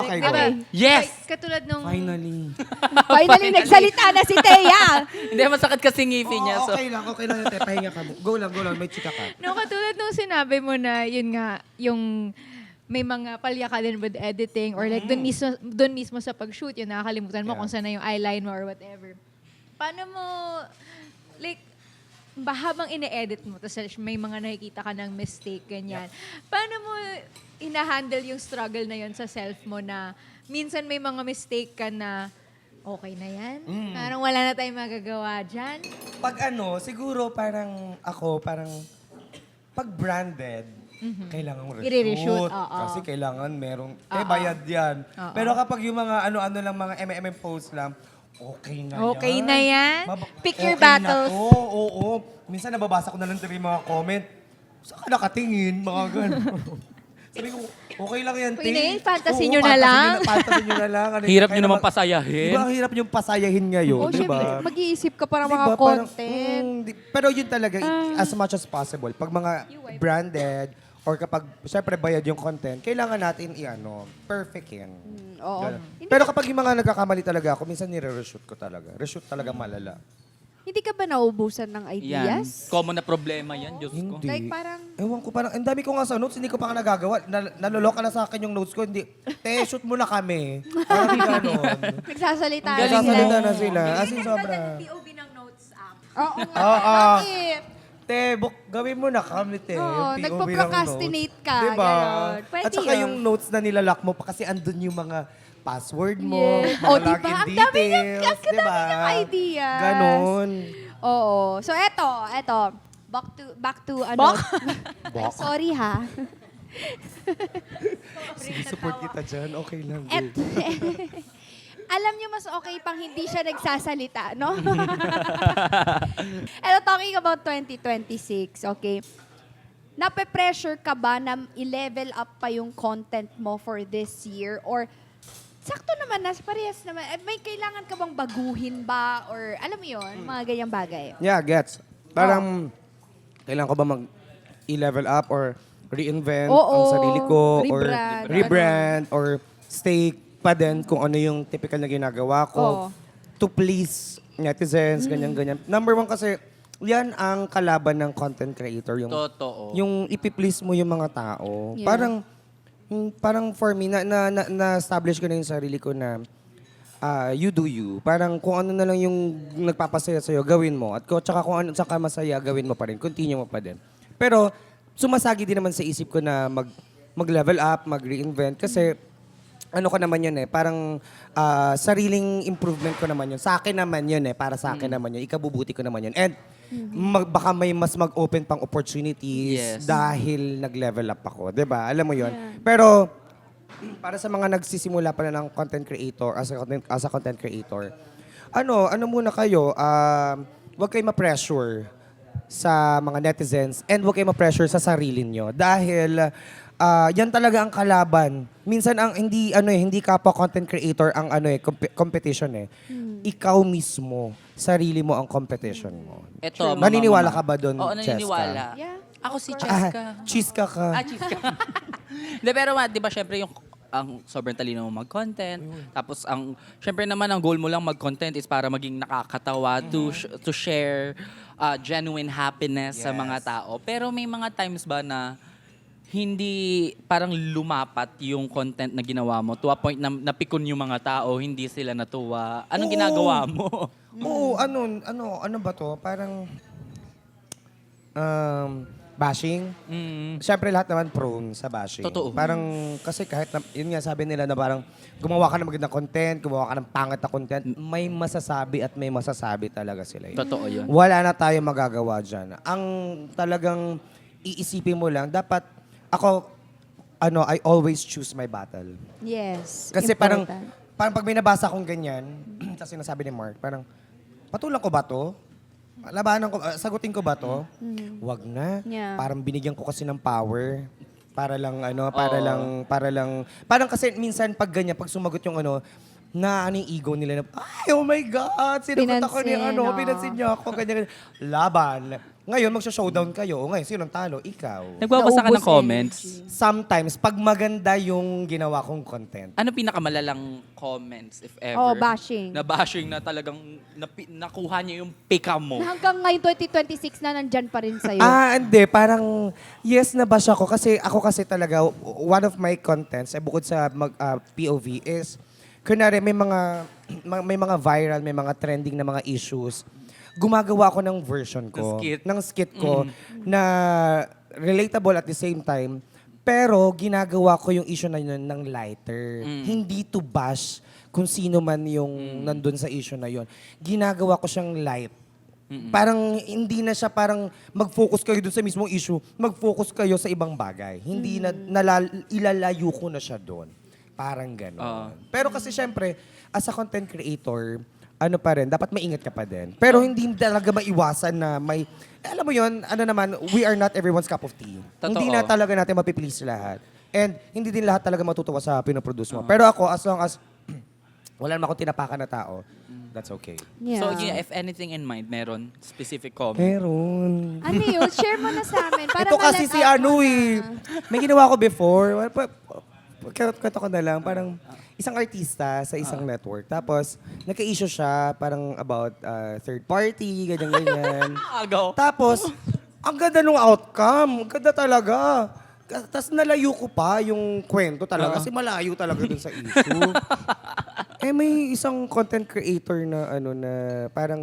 Okay, Di ba? go. Yes! Katulad nung... Finally. Finally, nagsalita na si Thea. Hindi, masakit kasi ngipin niya. So. Okay lang. Te. Pahinga ka. Go lang. May chika ka. No, katulad nung sinabi mo na, yun nga, yung may mga palya ka din with editing or like doon mismo sa pag-shoot, yun nakakalimutan mo Yeah. kung saan na yung eyeline mo or whatever. Paano mo, like, habang ine-edit mo, tapos may mga nakikita ka ng mistake, ganyan. Paano mo ina-handle yung struggle na yun sa self mo na minsan may mga mistake ka na okay na yan? Parang wala na tayong magagawa dyan? Pag siguro parang pag branded, kailangan mo I-reshoot, reshoot. oo. Kasi kailangan merong, bayad yan. Oo. Pero kapag yung mga ano lang, mga post lang, okay na yan. Okay na yan? Pick your okay battles. Na to. Oo. Minsan nababasa ko na lang yung mga comment. Saan ka nakatingin? Mga gano'n. Sabi ko, okay lang yan, Okay na yan, Ting. fantasy Oo, nyo na lang. Fantasy nyo na lang. Ano, Hirap kaya nyo naman naman- pasayahin. Diba, ang hirap yung pasayahin ngayon, Oh, di syempre, ba? mag-iisip ka para Diba, mga parang, content. pero yun talaga, as much as possible, pag mga branded, or kapag, syempre, bayad yung content, kailangan natin perfect yan. Oo. Ganun. Pero kapag yung mga nagkakamali talaga ako, minsan nire-reshoot ko talaga. Reshoot talaga malala. Hindi ka ba nauubusan ng Yan. ideas? Common na problema yan, Diyos ko. Hindi. Like parang, Ewan ko, parang, ang dami ko nga sa notes, hindi ko pa nga nagagawa. Naloloka na sa akin yung notes ko, hindi. Shoot mo na kami. Parang gano'n. nagsasalita Ang galing Nagsasalita mo. na sila. As in, sobra. POV ng notes app. oo nga. Oo. Bakit? Te, gawin mo na kami, te. Oo, Yung POV ng nagpo-procrastinate notes. ka, Diba? ganon. Pwede At saka yun. yung notes na nilalak mo pa kasi andun yung mga password mo, Yes. mga Oh, diba? login Ang dami niyang- details, ang dami diba? niyang ideas. Ganon. Oo. So, eto. Back to ano. Ay, sorry ha. Sige, support kita dyan. Okay lang, Et, babe. alam niyo mas okay pang hindi siya nagsasalita, no? Eto, talking about 2026, okay? Nape-pressure ka ba na i-level up pa yung content mo for this year? Or sakto naman, parehas naman. May kailangan ka bang baguhin ba? Or alam mo yun, mga ganyang bagay? Yeah, gets. Parang, kailangan ko ba mag-i-level up or reinvent Oo. ang sarili ko or Rebrand. rebrand or stay pa din kung ano yung typical na ginagawa Oo. ko to please netizens, ganyan-ganyan. Number one kasi, yan ang kalaban ng content creator. Yung, Totoo. yung ipi-please mo yung mga tao. Yeah. Parang for me, na-establish ko na yung sarili ko na you do you. Parang kung ano na lang yung nagpapasaya sa'yo, gawin mo. At tsaka kung ano saka masaya, gawin mo pa rin. Continue mo pa din. Pero sumasagi din naman sa isip ko na mag-level up, mag-reinvent. Kasi ano ko naman yun parang sariling improvement ko naman yun. Sa akin naman yun para sa akin naman yun. Ikabubuti ko naman yun. And baka may mas mag-open pang opportunities Yes. dahil nag-level up ako. 'Di ba? Alam mo yun. Pero para sa mga nagsisimula pa na ng content creator, as a content creator, ano muna kayo, huwag kayo ma-pressure sa mga netizens and huwag kayo ma-pressure sa sarili nyo. Dahil yan talaga ang kalaban. Minsan ang hindi kapwa content creator ang competition Ikaw mismo, sarili mo ang competition mo. Eto, Naniniwala ka ba doon, Oo, Cheska? naniniwala. Yeah. Ako si Cheska. Chiska ka. Cheska. Hindi, pero di ba, syempre yung ang sobrang talino mo mag-content. Tapos syempre naman ang goal mo lang mag-content is para maging nakakatawa to share genuine happiness sa mga tao. Pero may mga times ba na hindi parang lumapat yung content na ginawa mo to a point na napikon yung mga tao, hindi sila natuwa. Anong Oo. ginagawa mo? Oo, ano ba to? Parang bashing. Siyempre lahat naman prone sa bashing. Totoo. Parang kasi kahit yun nga sabi nila na parang gumawa ka ng magandang content, gumawa ka ng pangit na content, may masasabi at may masasabi talaga sila. Totoo yun. Wala na tayo magagawa dyan. Ang talagang iisipin mo lang, dapat ako, I always choose my battle. Yes. Kasi parang important. pag may nabasa akong ganyan, sa sinasabi ni Mark, parang, patulang ko ba to? Labanan ko, sagutin ko ba to? Wag na. Yeah. Parang binigyan ko kasi ng power. Para lang, Oo. parang kasi minsan pag ganyan, pag sumagot yung na ano yung ego nila na, ay, oh my God, sinagot ako ni Pinansin, oo. pinansin niya ako, ganyan, ganyan. Laban. Ngayon, magsha-showdown kayo. O ngayon, sinong talo? Ikaw. Nagbabasa ka ng Naubos comments? energy. Sometimes, pag maganda yung ginawa kong content, Ano pinakamalalang comments, if ever? Oh, bashing. Na bashing na talagang nakuha niya yung pika mo. Na hanggang ngayon, 2026 na nandyan pa rin sa'yo. hindi. Parang, yes, nabash ako. Ako kasi talaga, one of my contents, bukod sa POV is, kunwari, may mga viral, may mga trending na mga issues. Gumagawa ako ng version ko. Ng skit ko. Na relatable at the same time. Pero, ginagawa ko yung issue na yun ng lighter. Hindi to bash kung sino man yung nandun sa issue na yun. Ginagawa ko siyang light. Parang hindi na siya parang mag-focus kayo dun sa mismong issue, mag-focus kayo sa ibang bagay. Hindi na ilalayo ko na siya doon. Parang gano'n. Pero kasi syempre, as a content creator, ano pa rin, dapat maingat ka pa din. Pero hindi talaga maiwasan na may, alam mo yon, ano naman, we are not everyone's cup of tea. Totoo. Hindi na talaga natin mapiplease lahat. And hindi din lahat talaga matutuwa sa pinoproduce mo. Pero ako, as long as wala naman akong tinapakan na tao, that's okay. Yeah. So, if anything in mind, meron specific comment? Meron. Ano yun? Share mo na sa amin. Para Ito kasi ma-let si out ano mo eh. na. May ginawa ko before. Kwento ko na lang. Parang isang artista sa isang network. Tapos, nagka-issue siya parang about third party, ganyan-ganyan. Agaw. Tapos, ang ganda nung outcome. Ang ganda talaga. Tapos nalayo ko pa yung kwento talaga. Kasi malayo talaga dun sa issue. May isang content creator na parang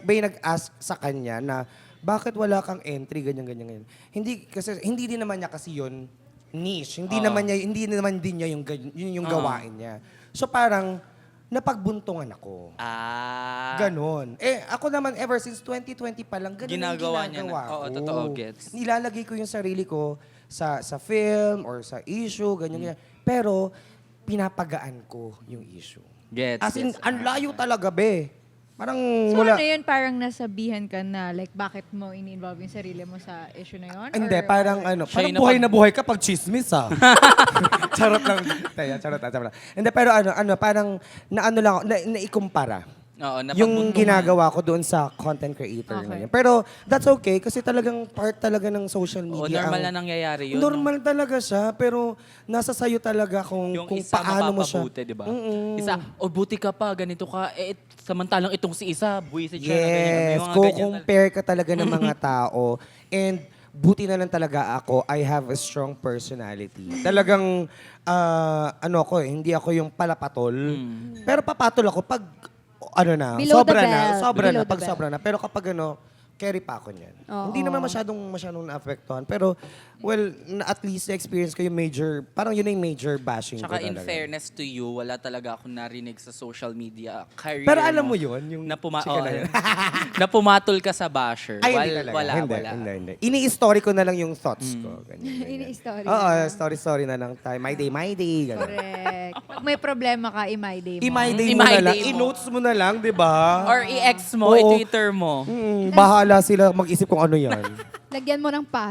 may nag-ask sa kanya na bakit wala kang entry, ganyan. Hindi din naman niya kasi yun niche. Hindi naman din niya yung gawain niya. So parang napagbuntungan ako. Ganon. Ako naman, ever since 2020 pa lang, ganun Ginagawa yung niya ginagawa na. Oo, ko. totoo, gets. Nilalagay ko yung sarili ko sa film or sa issue, ganyan. Pero, pinapagaan ko yung issue. Gets. As in, gets. ang layo talaga, be. Parang So mula... ano yun, parang nasabihan ka na, like, bakit mo ini-involve yung sarili mo sa issue na yun? Hindi, Or- parang Siya parang yung buhay na buhay ka pag chismis, ah. Charot lang. Charot lang. Hindi, pero parang naikumpara. Oo, Yung napagbuntungan. ginagawa ko doon sa content creator Okay. na yun. Pero that's okay kasi talagang part talaga ng social Oo, media. normal na nangyayari yun. Normal talaga siya, pero nasa sayo talaga kung Yung isa paano mo siya. mapapabuti, di ba? Isa, buti ka pa, ganito ka. Samantalang itong si isa, buwisit siya. na ganyan. May Yes, mga kung ganyan compare ka talaga ng mga tao. And buti na lang talaga ako, I have a strong personality. Talagang, hindi ako yung palapatol. Pero papatol ako pag, Below the sobra na. belt. Sobra Below na, the pag belt. sobra na. Pero kapag carry pa ako niyan. Oo. Hindi naman masyadong naapektuhan. Pero, at least na-experience ko yung major, parang yun na yung major bashing Tsaka ko in talaga. fairness to you, wala talaga akong narinig sa social media career Pero alam mo yun, yung na, chika na yun. na pumatol ka sa basher. Ay, hindi talaga. Wala, hindi, wala. Hindi. Ini-story ko na lang yung thoughts ko. Ganyan. Ini-story Oo, na. story na lang tayo. My day. Ganun. Correct. Pag may problema ka, i-my day mo. I-my day mo I-my na lang. day mo. I-notes mo na lang, di ba? Or i-ex mo, Oo. i-Twitter mo. Bahala sila mag-isip kung ano yan. Lagyan mo ng pass.